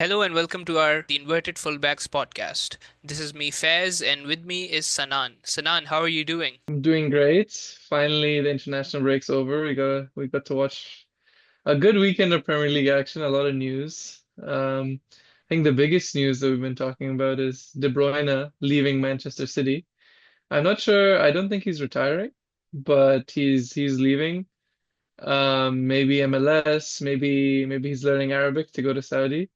Hello and welcome to our The Inverted Fullbacks podcast. This is me, Fez, and with me is Sanan. Sanan, how are you doing? I'm doing great. Finally, the international break's over. We got to watch a good weekend of Premier League action, a lot of news. I think the biggest news that we've been talking about is De Bruyne leaving Manchester City. I'm not sure, I don't think he's retiring, but he's leaving. Maybe MLS, maybe he's learning Arabic to go to Saudi.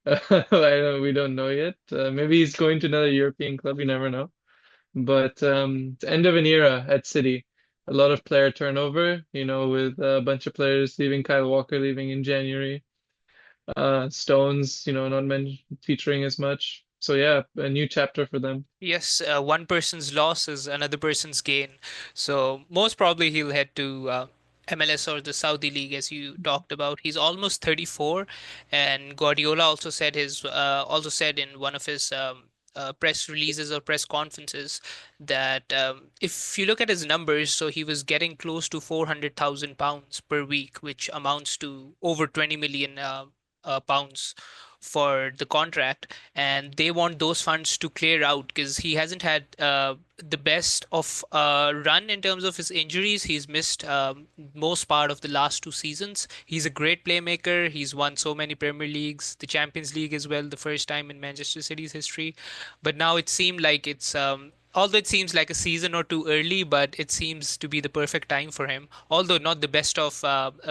We don't know yet. Maybe he's going to another European club, you never know. But it's end of an era at City. A lot of player turnover, with a bunch of players leaving, Kyle Walker leaving in January. Stones, not featuring as much. So yeah, a new chapter for them. Yes, one person's loss is another person's gain. So most probably he'll head to MLS or the Saudi League, as you talked about. He's almost 34, and Guardiola also said in one of his press releases or press conferences that if you look at his numbers, so he was getting close to 400,000 pounds per week, which amounts to over 20 million pounds for the contract, and they want those funds to clear out because he hasn't had the best of run in terms of his injuries. He's missed most part of the last two seasons. He's a great playmaker. He's won so many Premier Leagues, the Champions League as well, the first time in Manchester City's history. But now it seemed like although it seems like a season or two early, but it seems to be the perfect time for him. Although not the best of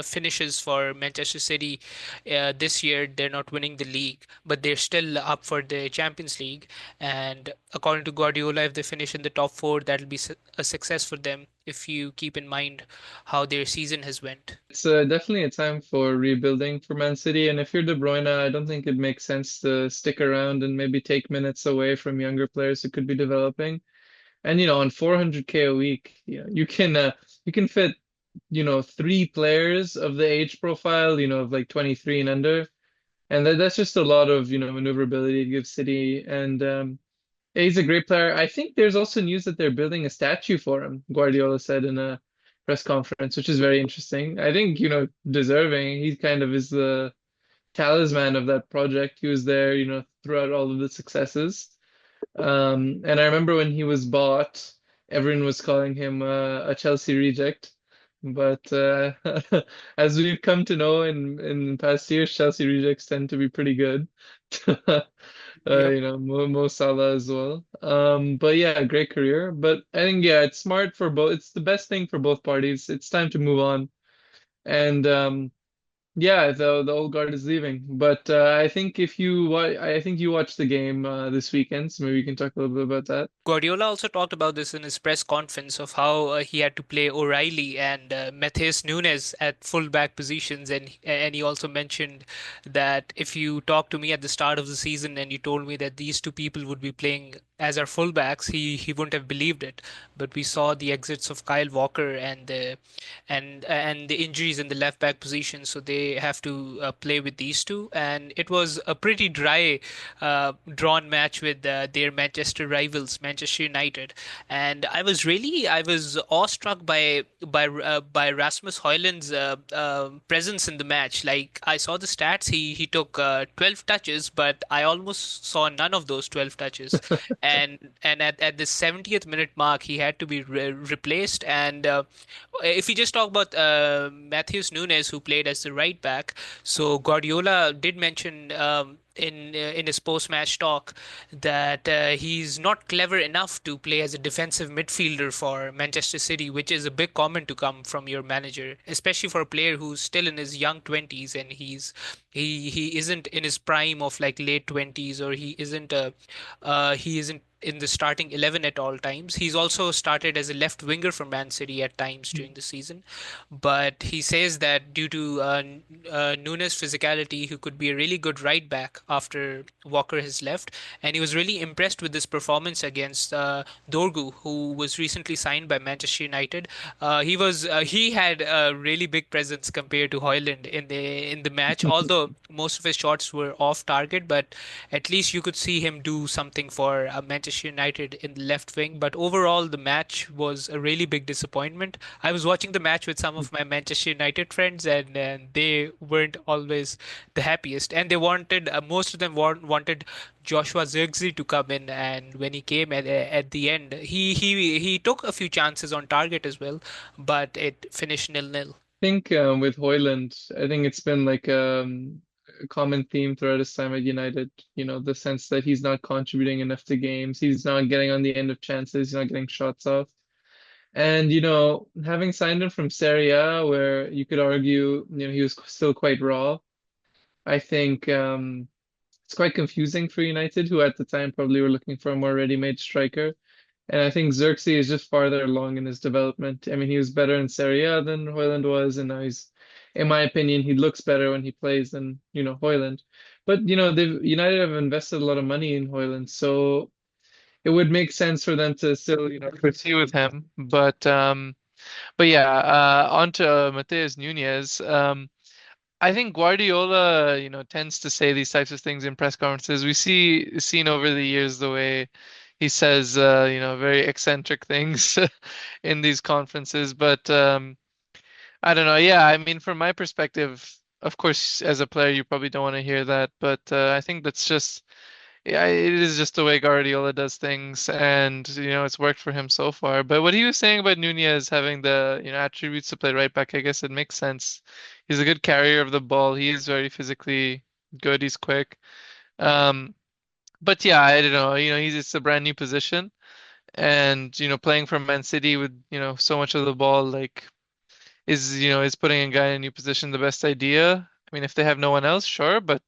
finishes for Manchester City this year, they're not winning the league, but they're still up for the Champions League. And according to Guardiola, if they finish in the top four, that'll be a success for them. If you keep in mind how their season has went. It's definitely a time for rebuilding for Man City. And if you're De Bruyne, I don't think it makes sense to stick around and maybe take minutes away from younger players who could be developing. And on 400K a week, you can fit three players of the age profile, of like 23 and under. And that's just a lot of, maneuverability to give City. And yeah, he's a great player. I think there's also news that they're building a statue for him, Guardiola said in a press conference, which is very interesting. I think, deserving. He kind of is the talisman of that project. He was there, throughout all of the successes. And I remember when he was bought, everyone was calling him a Chelsea reject. But as we've come to know in past years, Chelsea rejects tend to be pretty good. Yep. Mo Salah as well. But yeah, great career. But I think yeah, it's smart for both. It's the best thing for both parties. It's time to move on. And yeah, the old guard is leaving. But I think you watched the game this weekend, so maybe you can talk a little bit about that. Guardiola also talked about this in his press conference of how he had to play O'Reilly and Matheus Nunes at fullback positions, and he also mentioned that if you talked to me at the start of the season and you told me that these two people would be playing as our fullbacks, he wouldn't have believed it. But we saw the exits of Kyle Walker and the injuries in the left back position, so they have to play with these two, and it was a pretty dry, drawn match with their Manchester rivals, Manchester United. And I was awestruck by Rasmus Højlund's presence in the match. Like I saw the stats, he took 12 touches, but I almost saw none of those 12 touches. And at the 70th minute mark, he had to be replaced. And if we just talk about Matheus Nunes, who played as the right back, so Guardiola did mention in his post-match talk that he's not clever enough to play as a defensive midfielder for Manchester City, which is a big comment to come from your manager, especially for a player who's still in his young 20s and he isn't in his prime of like late 20s, or he isn't in the starting 11 at all times. He's also started as a left winger for Man City at times during the season, but he says that due to Nunes' physicality, he could be a really good right back after Walker has left. And he was really impressed with this performance against Dorgu, who was recently signed by Manchester United. He had a really big presence compared to Højlund in the match, although most of his shots were off target, but at least you could see him do something for Manchester Manchester United in the left wing. But overall, the match was a really big disappointment. I was watching the match with some of my Manchester United friends, and they weren't always the happiest. And they wanted, most of them wanted Joshua Zirkzee to come in. And when he came at the end, he took a few chances on target as well, but it finished 0-0. Think with Hoyland, I think it's been like a common theme throughout his time at United. You know, the sense that he's not contributing enough to games, he's not getting on the end of chances, he's not getting shots off. And you know, having signed him from Serie A, where you could argue, you know, he was still quite raw. I think it's quite confusing for United, who at the time probably were looking for a more ready-made striker. And I think Xerxes is just farther along in his development. I mean, he was better in Serie A than Hoyland was, and now in my opinion, he looks better when he plays than, you know, Hoyland. But, you know, United have invested a lot of money in Hoyland, so it would make sense for them to still, you know, pursue with him. But yeah, on to Matheus Nunes. I think Guardiola, you know, tends to say these types of things in press conferences. We seen over the years the way he says, you know, very eccentric things in these conferences. But I don't know. Yeah, I mean, from my perspective, of course, as a player, you probably don't want to hear that. But I think that's just, yeah, it is just the way Guardiola does things, and you know, it's worked for him so far. But what he was saying about Nunez having the, you know, attributes to play right back, I guess it makes sense. He's a good carrier of the ball. He is very physically good. He's quick. Um, but yeah, I don't know. You know, he's it's a brand new position, and you know, playing for Man City with, you know, so much of the ball, like, is putting a guy in a new position the best idea? I mean, if they have no one else, sure, but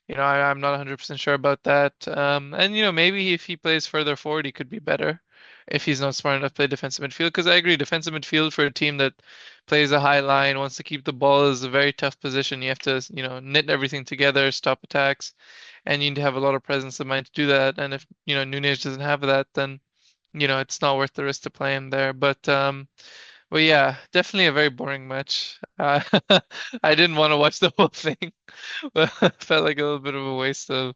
you know, I'm not 100% sure about that. And you know, maybe if he plays further forward, he could be better if he's not smart enough to play defensive midfield. Because I agree, defensive midfield for a team that plays a high line, wants to keep the ball, is a very tough position. You have to, you know, knit everything together, stop attacks, and you need to have a lot of presence of mind to do that. And if, you know, Nunez doesn't have that, then, you know, it's not worth the risk to play him there. But yeah, definitely a very boring match. I didn't want to watch the whole thing, but felt like a little bit of a waste of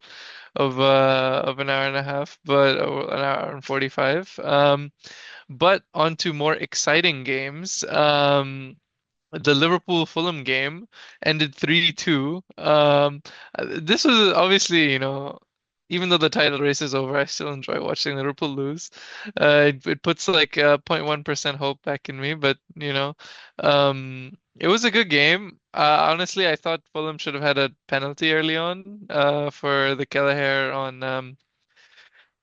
an hour and a half, but an hour and 45. But on to more exciting games. The Liverpool Fulham game ended 3-2. This was obviously, you know, even though the title race is over, I still enjoy watching Liverpool lose. It puts like 0.1% hope back in me, but you know, it was a good game. Honestly, I thought Fulham should have had a penalty early on for the Kelleher on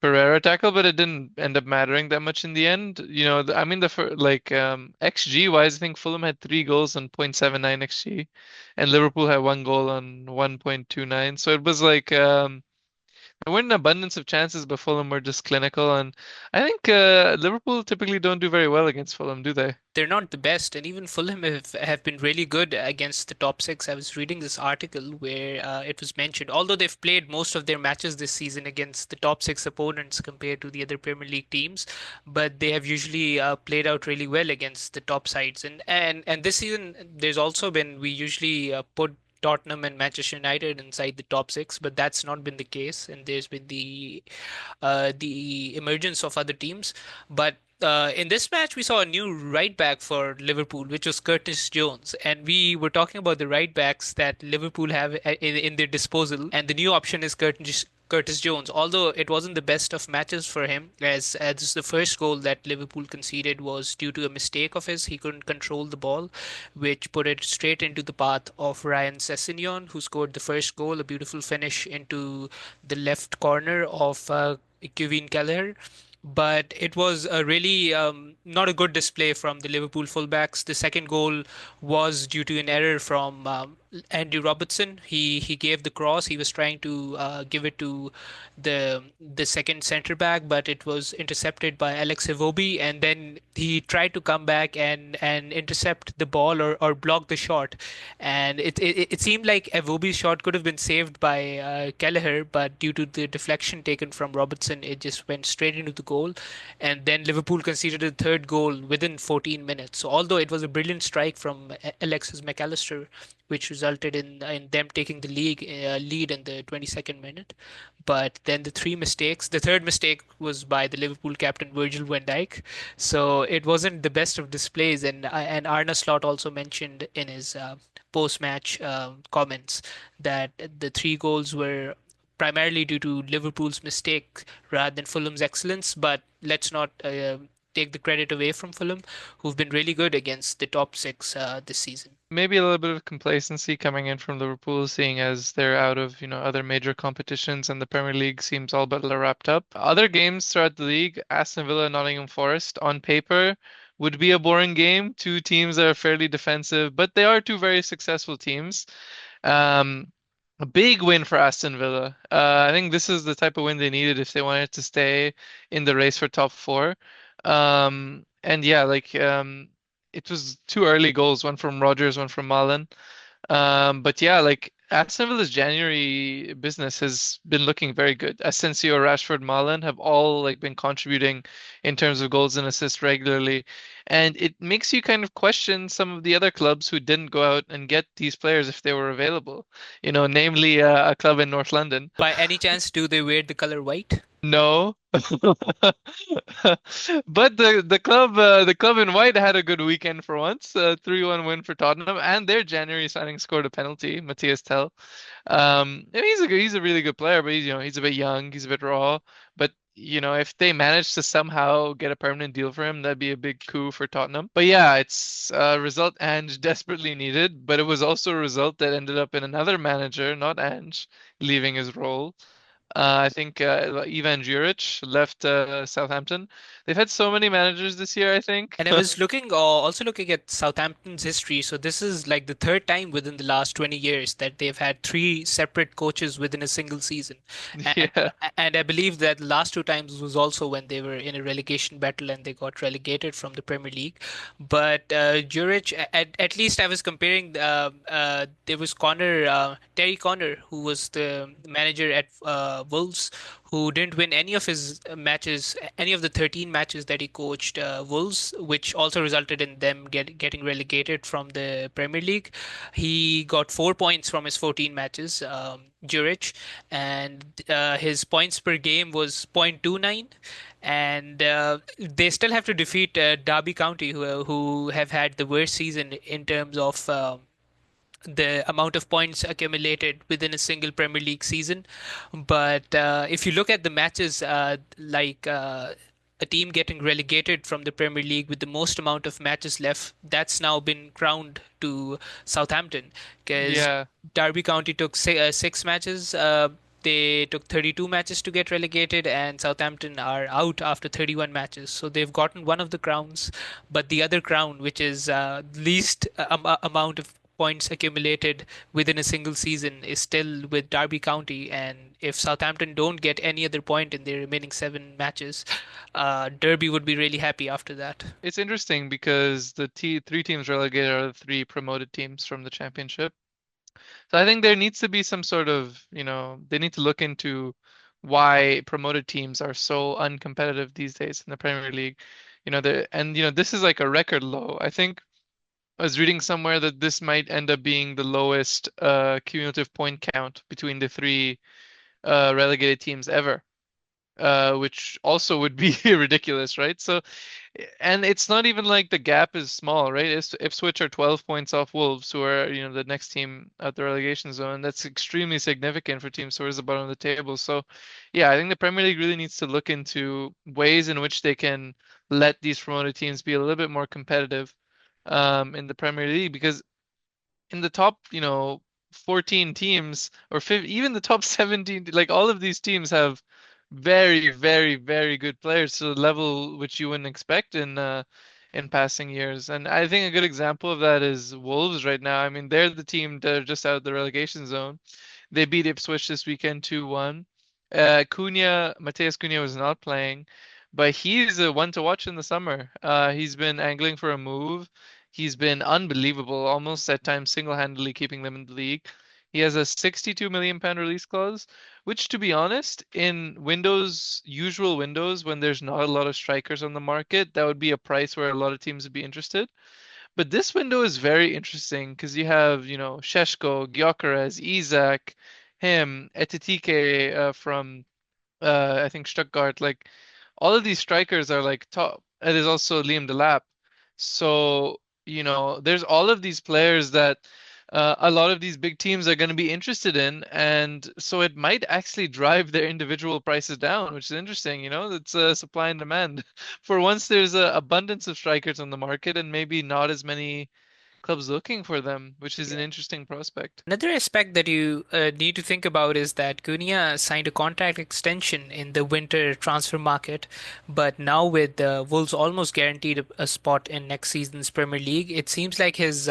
Pereira tackle, but it didn't end up mattering that much in the end. You know, I mean, XG wise, I think Fulham had 3 goals on 0.79 XG, and Liverpool had 1 goal on 1.29. So it was like there weren't an abundance of chances, but Fulham were just clinical. And I think Liverpool typically don't do very well against Fulham, do they? They're not the best, and even Fulham have been really good against the top six. I was reading this article where it was mentioned, although they've played most of their matches this season against the top six opponents compared to the other Premier League teams, but they have usually played out really well against the top sides. And this season, there's also been we usually put Tottenham and Manchester United inside the top six, but that's not been the case, and there's been the emergence of other teams. But in this match, we saw a new right back for Liverpool, which was Curtis Jones. And we were talking about the right backs that Liverpool have in their disposal. And the new option is Curtis Jones. Although it wasn't the best of matches for him, as the first goal that Liverpool conceded was due to a mistake of his. He couldn't control the ball, which put it straight into the path of Ryan Sessegnon, who scored the first goal, a beautiful finish into the left corner of Kevin Kelleher. But it was a really not a good display from the Liverpool fullbacks. The second goal was due to an error from Andy Robertson. He gave the cross. He was trying to give it to the second centre back, but it was intercepted by Alex Iwobi, and then he tried to come back and intercept the ball or block the shot. And it seemed like Iwobi's shot could have been saved by Kelleher, but due to the deflection taken from Robertson, it just went straight into the goal. And then Liverpool conceded a third goal within 14 minutes. So although it was a brilliant strike from Alexis McAllister, which resulted in them taking the lead in the 22nd minute. But then the third mistake was by the Liverpool captain Virgil van Dijk. So it wasn't the best of displays. And Arne Slot also mentioned in his post-match comments that the three goals were primarily due to Liverpool's mistake rather than Fulham's excellence. But let's not take the credit away from Fulham, who've been really good against the top six this season. Maybe a little bit of complacency coming in from Liverpool, seeing as they're out of, other major competitions and the Premier League seems all but wrapped up. Other games throughout the league, Aston Villa, Nottingham Forest, on paper would be a boring game. Two teams that are fairly defensive, but they are two very successful teams. Um, a big win for Aston Villa. I think this is the type of win they needed if they wanted to stay in the race for top four. And yeah, it was two early goals, one from Rodgers, one from Malen. But yeah, like Aston Villa's January business has been looking very good. Asensio, Rashford, Malen have all like been contributing in terms of goals and assists regularly, and it makes you kind of question some of the other clubs who didn't go out and get these players if they were available. Namely a club in North London. By any chance, do they wear the color white? No. But the club in white had a good weekend for once. 3-1 win for Tottenham, and their January signing scored a penalty, Matthias Tell. And he's a really good player, but he's a bit young, he's a bit raw. But if they manage to somehow get a permanent deal for him, that'd be a big coup for Tottenham. But yeah, it's a result Ange desperately needed, but it was also a result that ended up in another manager, not Ange, leaving his role. I think Ivan Juric left Southampton. They've had so many managers this year, I think. And I was also looking at Southampton's history. So this is like the third time within the last 20 years that they've had three separate coaches within a single season. And, Yeah. and I believe that the last two times was also when they were in a relegation battle and they got relegated from the Premier League. But Juric, at least I was comparing, there was Terry Connor, who was the manager at Wolves, who didn't win any of his matches, any of the 13 matches that he coached Wolves, which also resulted in them getting relegated from the Premier League. He got 4 points from his 14 matches, Jurich, and his points per game was 0.29. And they still have to defeat Derby County, who have had the worst season in terms of the amount of points accumulated within a single Premier League season. But if you look at the matches, a team getting relegated from the Premier League with the most amount of matches left, that's now been crowned to Southampton because Yeah. Derby County took six matches. They took 32 matches to get relegated, and Southampton are out after 31 matches. So they've gotten one of the crowns, but the other crown, which is least amount of points accumulated within a single season, is still with Derby County. And if Southampton don't get any other point in their remaining seven matches, Derby would be really happy after that. It's interesting because the three teams relegated are the three promoted teams from the championship. So I think there needs to be some sort of, they need to look into why promoted teams are so uncompetitive these days in the Premier League. This is like a record low. I think I was reading somewhere that this might end up being the lowest cumulative point count between the three relegated teams ever, which also would be ridiculous, right? So, and it's not even like the gap is small, right? Ipswich are 12 points off Wolves, who are, the next team at the relegation zone. That's extremely significant for teams towards the bottom of the table. So, yeah, I think the Premier League really needs to look into ways in which they can let these promoted teams be a little bit more competitive in the Premier League, because in the top, 14 teams or even the top 17, like all of these teams have very, very, very good players to the level which you wouldn't expect in passing years. And I think a good example of that is Wolves right now. I mean, they're the team that are just out of the relegation zone. They beat Ipswich this weekend 2-1. Matheus Cunha was not playing, but he's a one to watch in the summer. He's been angling for a move. He's been unbelievable, almost at times single-handedly keeping them in the league. He has a 62 million pound release clause, which, to be honest, in usual windows, when there's not a lot of strikers on the market, that would be a price where a lot of teams would be interested. But this window is very interesting because you have, Šeško, Gyökeres, Isak, him, Etitike from I think Stuttgart. Like all of these strikers are like top. And there's also Liam Delap. So, there's all of these players that a lot of these big teams are going to be interested in, and so it might actually drive their individual prices down, which is interesting. It's supply and demand. For once, there's an abundance of strikers on the market, and maybe not as many clubs looking for them, which is an interesting prospect. Another aspect that you need to think about is that Cunha signed a contract extension in the winter transfer market, but now with Wolves almost guaranteed a spot in next season's Premier League, it seems like his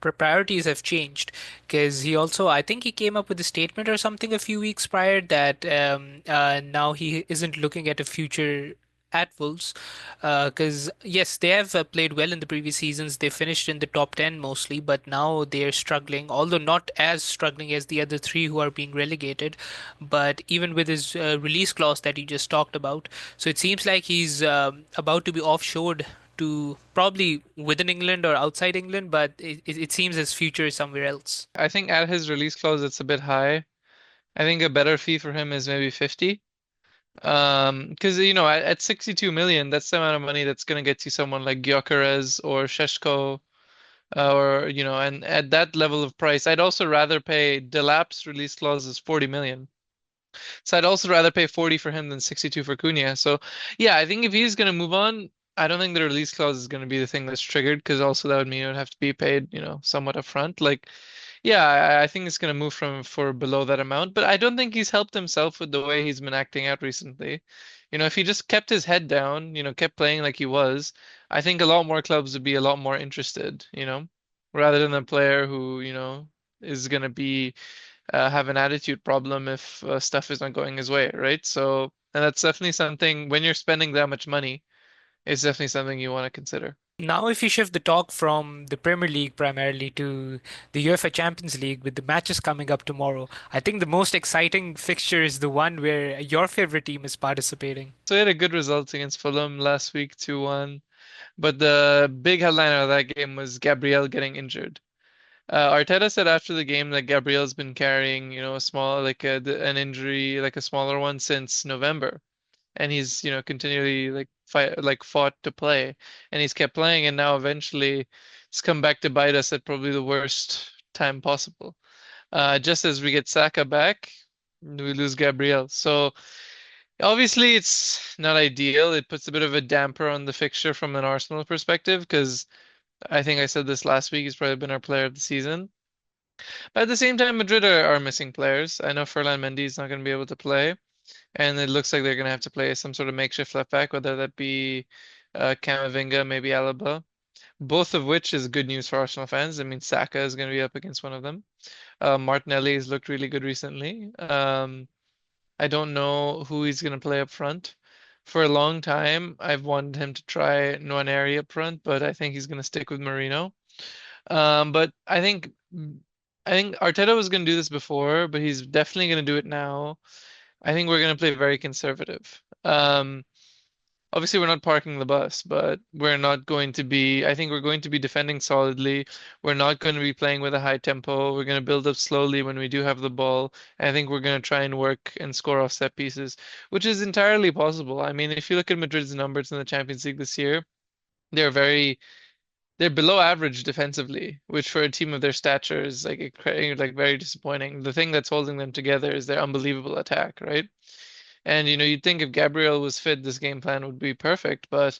priorities have changed. Because he also, I think he came up with a statement or something a few weeks prior that now he isn't looking at a future at Wolves, because yes, they have played well in the previous seasons. They finished in the top 10 mostly, but now they're struggling, although not as struggling as the other three who are being relegated. But even with his release clause that you just talked about, so it seems like he's about to be offshored to probably within England or outside England, but it seems his future is somewhere else. I think at his release clause, it's a bit high. I think a better fee for him is maybe 50. Because at 62 million, that's the amount of money that's going to get you someone like Gyökeres or Šeško, or and at that level of price, I'd also rather pay Delap's release clause is 40 million. So I'd also rather pay 40 for him than 62 for Cunha. So yeah, I think if he's going to move on, I don't think the release clause is going to be the thing that's triggered because also that would mean it would have to be paid, somewhat upfront. Like yeah, I think it's going to move from for below that amount, but I don't think he's helped himself with the way he's been acting out recently. If he just kept his head down, kept playing like he was, I think a lot more clubs would be a lot more interested, rather than a player who, is going to be have an attitude problem if stuff is not going his way, right? So, and that's definitely something when you're spending that much money, it's definitely something you want to consider. Now, if you shift the talk from the Premier League primarily to the UEFA Champions League with the matches coming up tomorrow, I think the most exciting fixture is the one where your favorite team is participating. So he had a good result against Fulham last week, 2-1. But the big headliner of that game was Gabriel getting injured. Arteta said after the game that Gabriel's been carrying, a small, like an injury, like a smaller one since November, and he's, continually fought to play, and he's kept playing, and now eventually it's come back to bite us at probably the worst time possible. Just as we get Saka back, we lose Gabriel. So obviously it's not ideal. It puts a bit of a damper on the fixture from an Arsenal perspective because I think I said this last week. He's probably been our player of the season. But at the same time, Madrid are missing players. I know Ferland Mendy is not going to be able to play, and it looks like they're going to have to play some sort of makeshift left back, whether that be Camavinga, maybe Alaba. Both of which is good news for Arsenal fans. I mean, Saka is going to be up against one of them. Martinelli has looked really good recently. I don't know who he's going to play up front. For a long time, I've wanted him to try Nwaneri up front, but I think he's going to stick with Marino. But I think Arteta was going to do this before, but he's definitely going to do it now. I think we're going to play very conservative. Obviously, we're not parking the bus, but we're not going to be. I think we're going to be defending solidly. We're not going to be playing with a high tempo. We're going to build up slowly when we do have the ball. And I think we're going to try and work and score off set pieces, which is entirely possible. I mean, if you look at Madrid's numbers in the Champions League this year, they're very they're below average defensively, which for a team of their stature is like very disappointing. The thing that's holding them together is their unbelievable attack, right? And you'd think if Gabriel was fit, this game plan would be perfect. But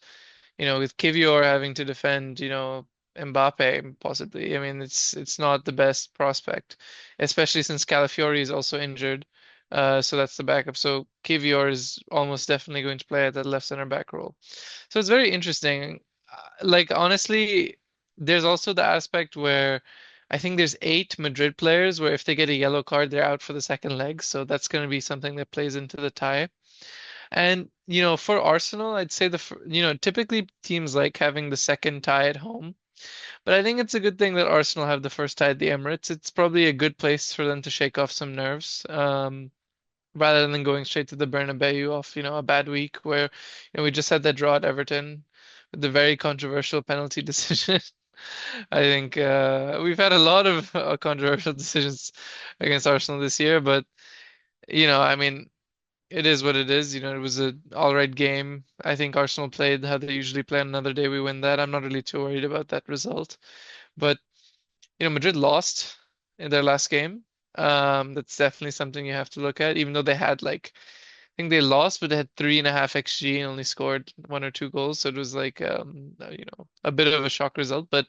with Kivior having to defend, Mbappe possibly, I mean, it's not the best prospect, especially since Calafiori is also injured. So that's the backup. So Kivior is almost definitely going to play at that left center back role. So it's very interesting. Like honestly, there's also the aspect where I think there's 8 Madrid players where if they get a yellow card, they're out for the second leg. So that's going to be something that plays into the tie. And for Arsenal, I'd say typically teams like having the second tie at home. But I think it's a good thing that Arsenal have the first tie at the Emirates. It's probably a good place for them to shake off some nerves. Rather than going straight to the Bernabeu off, a bad week where, we just had that draw at Everton with the very controversial penalty decision. I think we've had a lot of controversial decisions against Arsenal this year, but I mean, it is what it is. It was an all right game. I think Arsenal played how they usually play. On another day, we win that. I'm not really too worried about that result. But Madrid lost in their last game. That's definitely something you have to look at. Even though they had I think they lost, but they had 3.5 XG and only scored one or two goals. So it was like a bit of a shock result. But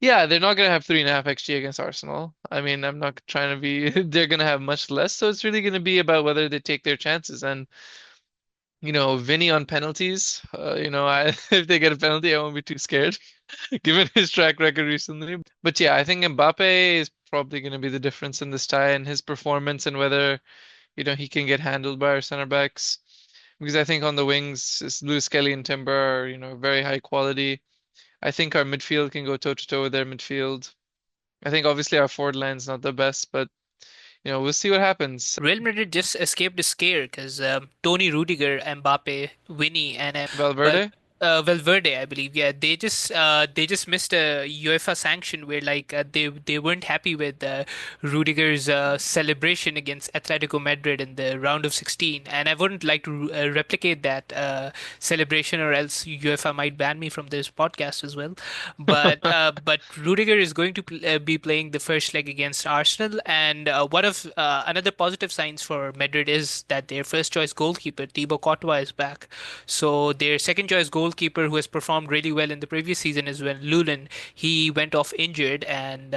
yeah, they're not gonna have 3.5 XG against Arsenal. I mean, I'm not trying to be. They're gonna have much less. So it's really gonna be about whether they take their chances. And Vinny on penalties. If they get a penalty, I won't be too scared, given his track record recently. But yeah, I think Mbappe is probably going to be the difference in this tie and his performance and whether, he can get handled by our center backs. Because I think on the wings, Lewis Kelly and Timber are, very high quality. I think our midfield can go toe to toe with their midfield. I think obviously our forward line's not the best, but we'll see what happens. Real Madrid just escaped a scare because Tony Rudiger, Mbappe, Winnie, and well, Valverde? Valverde, I believe. Yeah, they just missed a UEFA sanction where they weren't happy with Rudiger's celebration against Atletico Madrid in the round of 16, and I wouldn't like to replicate that celebration, or else UEFA might ban me from this podcast as well. But Rudiger is going to be playing the first leg against Arsenal, and one of another positive signs for Madrid is that their first choice goalkeeper Thibaut Courtois is back. So their second choice goalkeeper, who has performed really well in the previous season, is when Lunin. He went off injured, and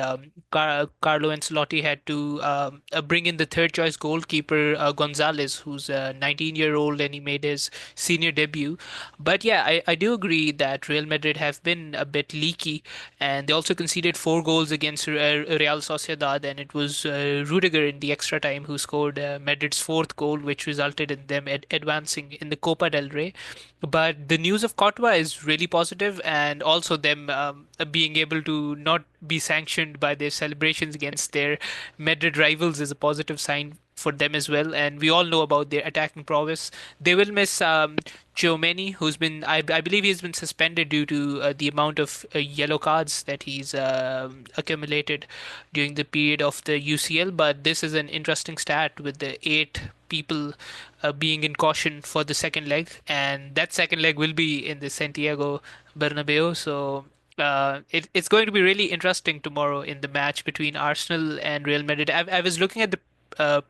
Carlo Ancelotti had to bring in the third choice goalkeeper Gonzalez, who's a 19-year-old, and he made his senior debut. But yeah, I do agree that Real Madrid have been a bit leaky, and they also conceded 4 goals against Real Sociedad, and it was Rudiger in the extra time who scored Madrid's fourth goal, which resulted in them advancing in the Copa del Rey. But the news of Courtois is really positive, and also them being able to not be sanctioned by their celebrations against their Madrid rivals is a positive sign for them as well. And we all know about their attacking prowess. They will miss Tchouaméni, who's been, I believe he's been suspended due to the amount of yellow cards that he's accumulated during the period of the UCL. But this is an interesting stat with the 8 people being in caution for the second leg, and that second leg will be in the Santiago Bernabeu. So it's going to be really interesting tomorrow in the match between Arsenal and Real Madrid. I was looking at the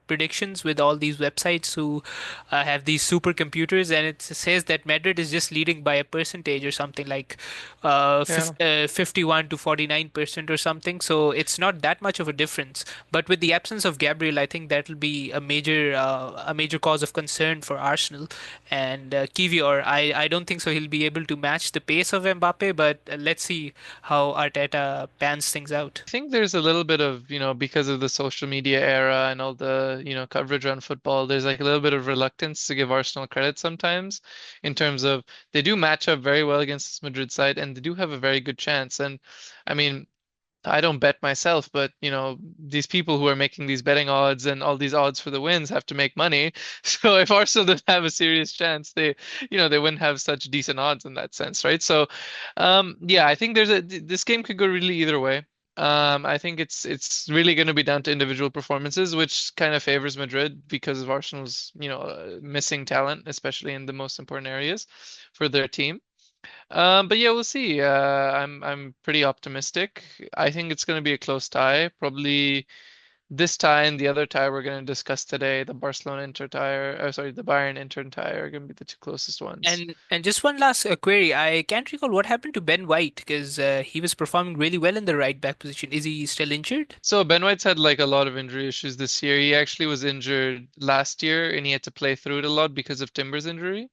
predictions with all these websites who have these supercomputers, and it says that Madrid is just leading by a percentage or something like Yeah. 51 to 49% or something. So it's not that much of a difference. But with the absence of Gabriel, I think that'll be a major cause of concern for Arsenal. And Kivior, I don't think so he'll be able to match the pace of Mbappe, but let's see how Arteta pans things out. I think there's a little bit of, because of the social media era and all the, coverage around football, there's like a little bit of reluctance to give Arsenal credit sometimes in terms of they do match up very well against this Madrid side and they do have a very good chance. And I mean, I don't bet myself, but these people who are making these betting odds and all these odds for the wins have to make money. So if Arsenal didn't have a serious chance, they wouldn't have such decent odds in that sense, right? So, yeah, I think this game could go really either way. I think it's really going to be down to individual performances, which kind of favors Madrid because of Arsenal's, missing talent, especially in the most important areas for their team. But yeah, we'll see. I'm pretty optimistic. I think it's going to be a close tie. Probably this tie and the other tie we're going to discuss today, the Barcelona Inter tie, sorry, the Bayern Inter tie are going to be the two closest ones. And just one last query. I can't recall what happened to Ben White because he was performing really well in the right back position. Is he still injured? So Ben White's had like a lot of injury issues this year. He actually was injured last year and he had to play through it a lot because of Timber's injury.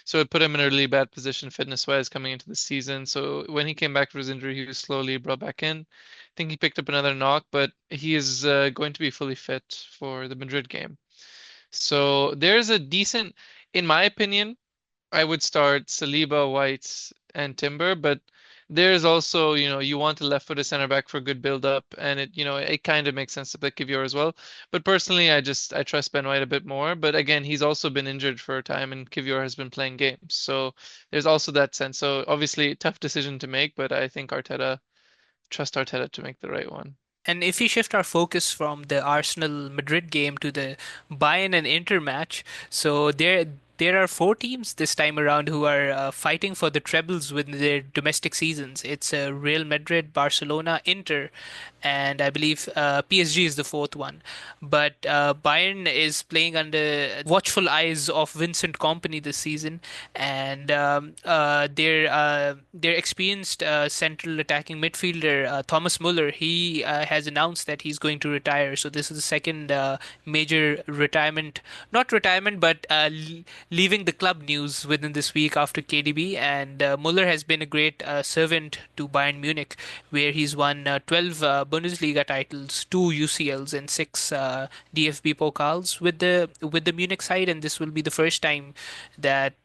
So it put him in a really bad position fitness-wise coming into the season. So when he came back from his injury, he was slowly brought back in. I think he picked up another knock, but he is going to be fully fit for the Madrid game. So there's a decent, in my opinion, I would start Saliba, White, and Timber, but there's also, you want a left-footed center back for good build-up, and it kind of makes sense to pick Kivior as well. But personally, I trust Ben White a bit more. But again, he's also been injured for a time, and Kivior has been playing games, so there's also that sense. So obviously, tough decision to make, but I think trust Arteta to make the right one. And if we shift our focus from the Arsenal Madrid game to the Bayern and Inter match, so there are four teams this time around who are fighting for the trebles within their domestic seasons. It's Real Madrid, Barcelona, Inter, and I believe PSG is the fourth one. But Bayern is playing under watchful eyes of Vincent Kompany this season, and their experienced central attacking midfielder Thomas Muller, he has announced that he's going to retire. So this is the second major retirement, not retirement, but leaving the club news within this week after KDB. And Muller has been a great servant to Bayern Munich, where he's won 12 Bundesliga titles, two UCLs, and six DFB Pokals with the Munich side. And this will be the first time that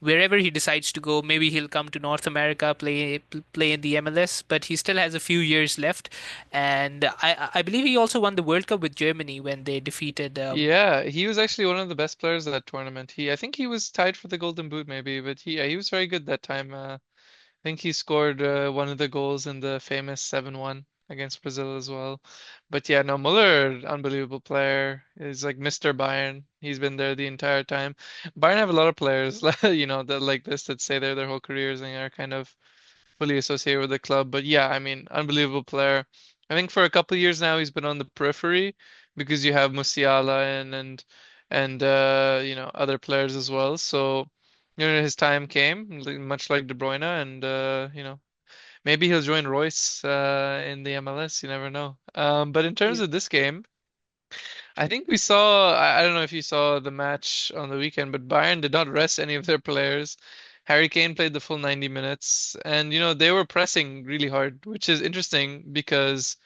wherever he decides to go, maybe he'll come to North America, play in the MLS, but he still has a few years left. And I believe he also won the World Cup with Germany when they defeated. Yeah, he was actually one of the best players of that tournament. I think he was tied for the Golden Boot maybe, but he was very good that time. I think he scored one of the goals in the famous 7-1 against Brazil as well. But yeah, no, Muller, unbelievable player. Is like Mr. Bayern. He's been there the entire time. Bayern have a lot of players, that like this that stay there their whole careers and are kind of fully associated with the club. But yeah, I mean, unbelievable player. I think for a couple of years now he's been on the periphery because you have Musiala and other players as well. So his time came, much like De Bruyne, and maybe he'll join Royce in the MLS. You never know. But in terms of this game, I think we saw, I don't know if you saw the match on the weekend, but Bayern did not rest any of their players. Harry Kane played the full 90 minutes, and they were pressing really hard, which is interesting because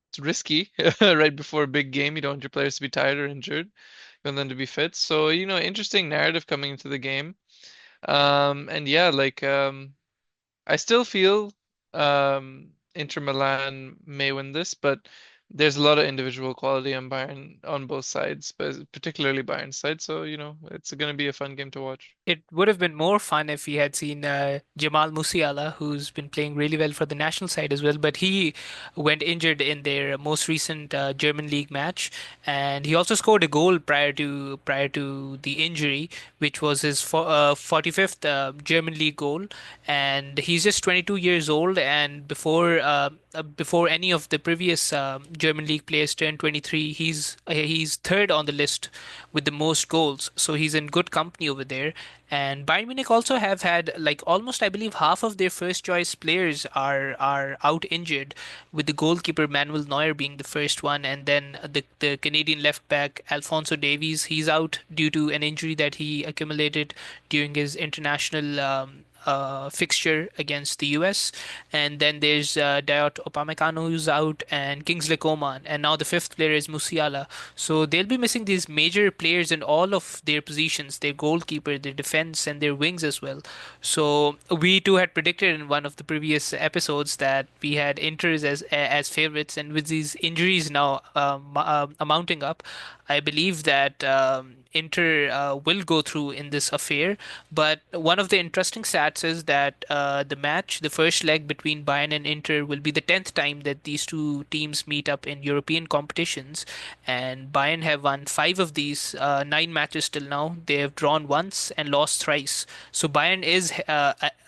it's risky right before a big game. You don't want your players to be tired or injured. You want them to be fit. So, interesting narrative coming into the game. And yeah, like I still feel Inter Milan may win this, but there's a lot of individual quality on Bayern on both sides, but particularly Bayern's side. So, it's going to be a fun game to watch. It would have been more fun if we had seen Jamal Musiala, who's been playing really well for the national side as well. But he went injured in their most recent German league match, and he also scored a goal prior to the injury, which was his 45th German league goal. And he's just 22 years old, and before any of the previous German league players turned 23, he's third on the list with the most goals. So he's in good company over there. And Bayern Munich also have had like almost, I believe, half of their first choice players are out injured, with the goalkeeper Manuel Neuer being the first one, and then the Canadian left back Alphonso Davies, he's out due to an injury that he accumulated during his international fixture against the US. And then there's Dayot Upamecano who's out, and Kingsley Coman, and now the fifth player is Musiala. So they'll be missing these major players in all of their positions, their goalkeeper, their defense, and their wings as well. So we too had predicted in one of the previous episodes that we had Inters as favorites, and with these injuries now amounting up, I believe that Inter will go through in this affair. But one of the interesting stats is that the first leg between Bayern and Inter, will be the 10th time that these two teams meet up in European competitions. And Bayern have won five of these nine matches till now. They have drawn once and lost thrice. So Bayern is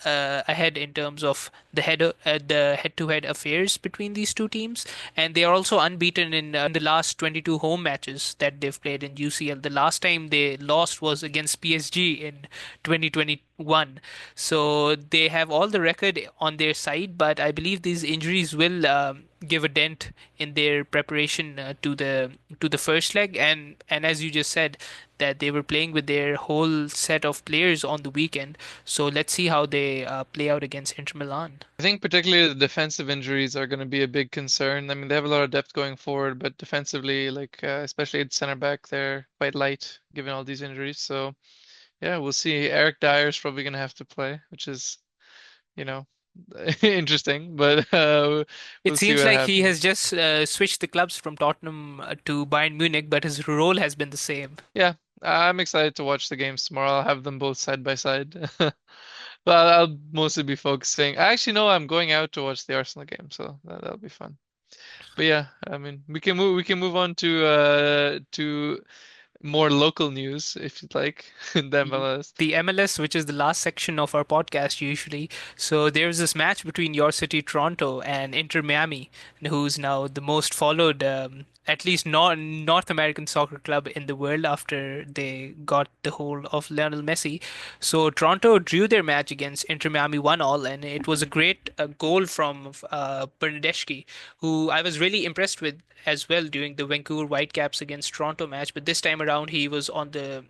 ahead in terms of the head-to-head affairs between these two teams, and they are also unbeaten in the last 22 home matches that they've played in UCL. The last time they lost was against PSG in 2021. So they have all the record on their side, but I believe these injuries will give a dent in their preparation to the first leg. And as you just said, that they were playing with their whole set of players on the weekend. So let's see how they play out against Inter Milan. I think particularly the defensive injuries are going to be a big concern. I mean, they have a lot of depth going forward, but defensively, like especially at center back, they're quite light given all these injuries. So yeah, we'll see. Eric Dyer's probably going to have to play, which is, you know. interesting, but It we'll see seems what like he has happens. just switched the clubs from Tottenham to Bayern Munich, but his role has been the same. Yeah, I'm excited to watch the games tomorrow. I'll have them both side by side. But I'll mostly be focusing. I actually know I'm going out to watch the Arsenal game, so that'll be fun. But yeah, I mean, we can move on to more local news if you'd like. The MLS. The MLS, which is the last section of our podcast usually. So there's this match between your city, Toronto, and Inter Miami, who's now the most followed, at least North American soccer club in the world after they got the hold of Lionel Messi. So Toronto drew their match against Inter Miami 1-1, and it was a great goal from Bernardeschi, who I was really impressed with as well during the Vancouver Whitecaps against Toronto match. But this time around, he was on the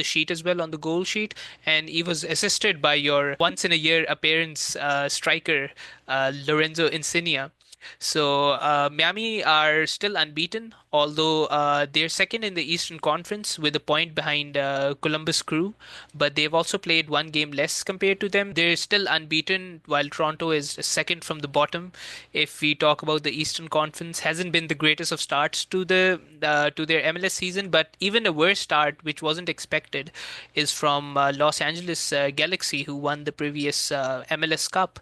sheet as well, on the goal sheet, and he was assisted by your once in a year appearance striker Lorenzo Insigne. So Miami are still unbeaten, although they're second in the Eastern Conference with a point behind Columbus Crew, but they've also played one game less compared to them. They're still unbeaten, while Toronto is second from the bottom. If we talk about the Eastern Conference, hasn't been the greatest of starts to their MLS season, but even a worse start, which wasn't expected, is from Los Angeles Galaxy, who won the previous MLS Cup,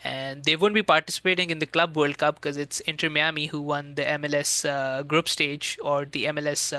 and they won't be participating in the Club World Cup because it's Inter Miami who won the MLS group stage or the MLS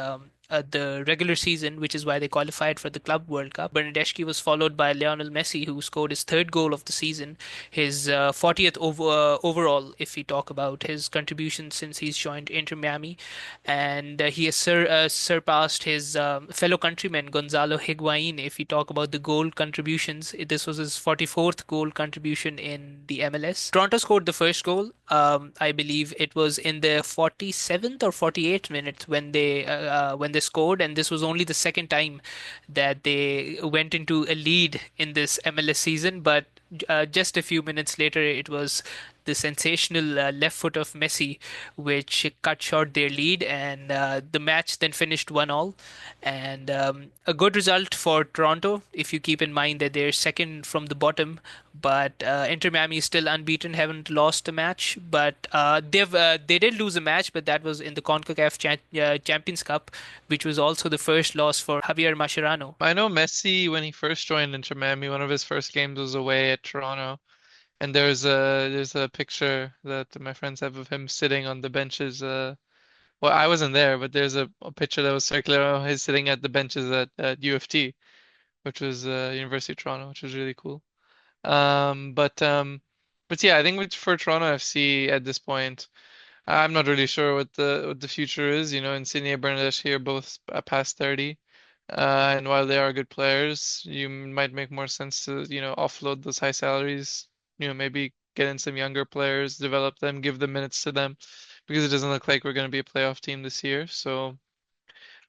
the regular season, which is why they qualified for the Club World Cup. Bernardeschi was followed by Lionel Messi, who scored his third goal of the season, his 40th overall, if we talk about his contribution since he's joined Inter Miami. And he has surpassed his fellow countryman, Gonzalo Higuain, if we talk about the goal contributions. This was his 44th goal contribution in the MLS. Toronto scored the first goal. I believe it was in the 47th or 48th minute when they scored, and this was only the second time that they went into a lead in this MLS season. But just a few minutes later, it was the sensational left foot of Messi, which cut short their lead, and the match then finished 1-1. And a good result for Toronto, if you keep in mind that they're second from the bottom, but Inter Miami is still unbeaten, haven't lost a match. But they did lose a match, but that was in the CONCACAF Champions Cup, which was also the first loss for Javier Mascherano. I know Messi when he first joined Inter Miami, one of his first games was away at Toronto, and there's a picture that my friends have of him sitting on the benches. Well, I wasn't there, but there's a picture that was circulating of him sitting at the benches at UFT, which was University of Toronto, which was really cool. Um, but um, but yeah, I think for Toronto FC at this point, I'm not really sure what the future is. Insigne and Bernardeschi are both past 30. And while they are good players, you might make more sense to, offload those high salaries, maybe get in some younger players, develop them, give the minutes to them, because it doesn't look like we're going to be a playoff team this year. So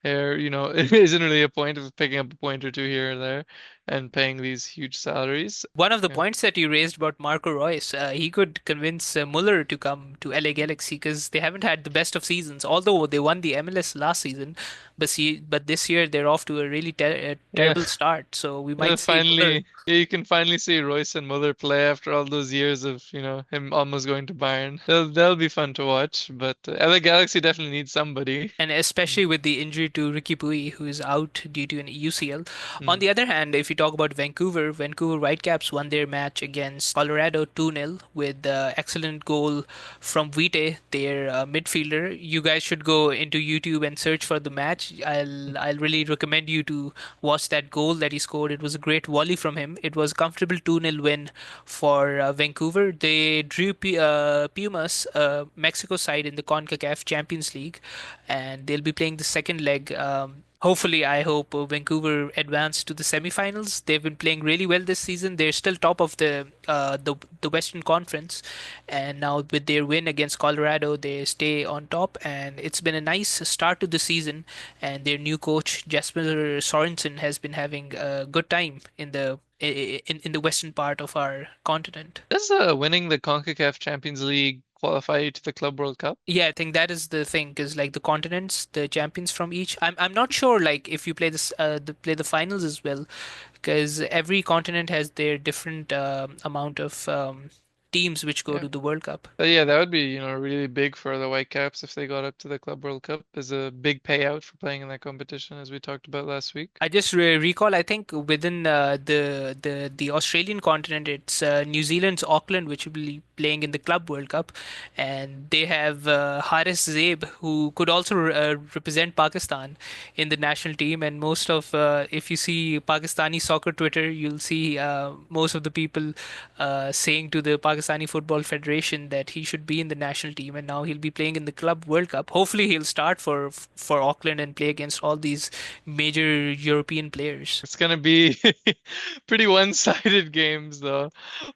there, it isn't really a point of picking up a point or two here and there and paying these huge salaries. One of the Yeah. points that you raised about Marco Reus, he could convince Muller to come to LA Galaxy because they haven't had the best of seasons. Although they won the MLS last season, but this year they're off to a really Yeah. terrible start. So we Yeah, might see Muller. finally, yeah, you can finally see Royce and Muller play after all those years of, him almost going to Bayern. They'll be fun to watch, but LA Galaxy definitely needs somebody. And especially with the injury to Ricky Pui, who is out due to an UCL. On Mm. the other hand, if you talk about Vancouver Whitecaps won their match against Colorado 2-0 with excellent goal from Vite, their midfielder. You guys should go into YouTube and search for the match. I'll really recommend you to watch that goal that he scored. It was a great volley from him. It was a comfortable 2-0 win for Vancouver. They drew Pumas, Mexico side in the CONCACAF Champions League, and they'll be playing the second leg. Hopefully, I hope Vancouver advance to the semifinals. They've been playing really well this season. They're still top of the Western Conference, and now with their win against Colorado, they stay on top. And it's been a nice start to the season. And their new coach Jesper Sorensen has been having a good time in the western part of our continent. Does winning the CONCACAF Champions League qualify you to the Club World Cup? Yeah, I think that is the thing, because like the continents, the champions from each. I'm not sure like if you play play the finals as well, because every continent has their different amount of teams which go Yeah. to the World Cup. But yeah, that would be, really big for the Whitecaps if they got up to the Club World Cup. There's a big payout for playing in that competition, as we talked about last week. I just recall, I think within the Australian continent, it's New Zealand's Auckland, which will be playing in the Club World Cup, and they have Haris Zaib, who could also represent Pakistan in the national team. And most of, if you see Pakistani soccer Twitter, you'll see most of the people saying to the Pakistani Football Federation that he should be in the national team, and now he'll be playing in the Club World Cup. Hopefully, he'll start for Auckland and play against all these major European players. It's gonna be pretty one-sided games, though.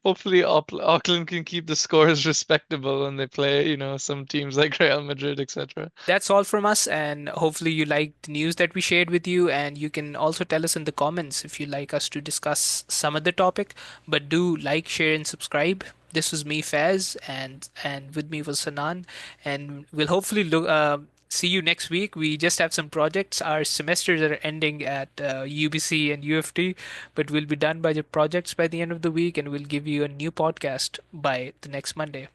Hopefully, Auckland can keep the scores respectable when they play, some teams like Real Madrid, etc. That's all from us, and hopefully you liked the news that we shared with you. And you can also tell us in the comments if you'd like us to discuss some other topic. But do like, share, and subscribe. This was me, Faz, and with me was Sanan, and we'll hopefully see you next week. We just have some projects. Our semesters are ending at UBC and UFT, but we'll be done by the projects by the end of the week, and we'll give you a new podcast by the next Monday.